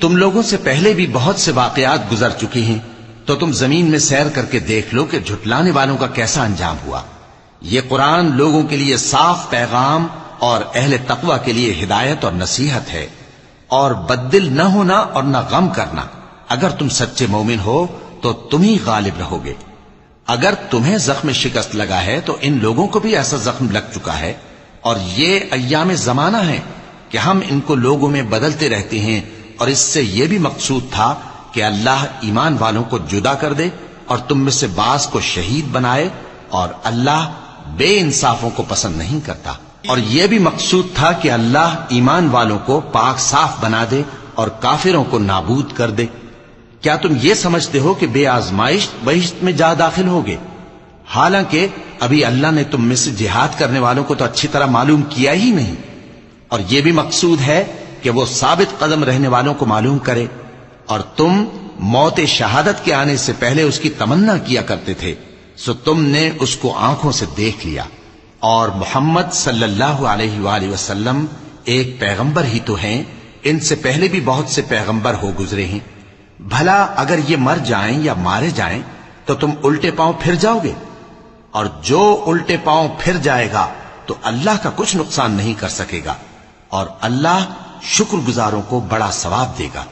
تم لوگوں سے پہلے بھی بہت سے واقعات گزر چکی ہیں، تو تم زمین میں سیر کر کے دیکھ لو کہ جھٹلانے والوں کا کیسا انجام ہوا۔ یہ قرآن لوگوں کے لیے صاف پیغام اور اہل تقوی کے لیے ہدایت اور نصیحت ہے، اور بددل نہ ہونا اور نہ غم کرنا۔ اگر تم سچے مومن ہو تو تم ہی غالب رہو گے۔ اگر تمہیں زخم شکست لگا ہے تو ان لوگوں کو بھی ایسا زخم لگ چکا ہے، اور یہ ایام زمانہ ہے کہ ہم ان کو لوگوں میں بدلتے رہتے ہیں، اور اس سے یہ بھی مقصود تھا کہ اللہ ایمان والوں کو جدا کر دے اور تم میں سے بعض کو شہید بنائے، اور اللہ بے انصافوں کو پسند نہیں کرتا۔ اور یہ بھی مقصود تھا کہ اللہ ایمان والوں کو پاک صاف بنا دے اور کافروں کو نابود کر دے۔ کیا تم یہ سمجھتے ہو کہ بے آزمائش بہشت میں جا داخل ہوگے؟ حالانکہ ابھی اللہ نے تم میں سے جہاد کرنے والوں کو تو اچھی طرح معلوم کیا ہی نہیں، اور یہ بھی مقصود ہے کہ وہ ثابت قدم رہنے والوں کو معلوم کرے۔ اور تم موت شہادت کے آنے سے پہلے اس کی تمنا کیا کرتے تھے، سو تم نے اس کو آنکھوں سے دیکھ لیا۔ اور محمد صلی اللہ علیہ وآلہ وسلم ایک پیغمبر ہی تو ہیں، ان سے پہلے بھی بہت سے پیغمبر ہو گزرے ہیں۔ بھلا اگر یہ مر جائیں یا مارے جائیں تو تم الٹے پاؤں پھر جاؤ گے؟ اور جو الٹے پاؤں پھر جائے گا تو اللہ کا کچھ نقصان نہیں کر سکے گا، اور اللہ شکر گزاروں کو بڑا ثواب دے گا۔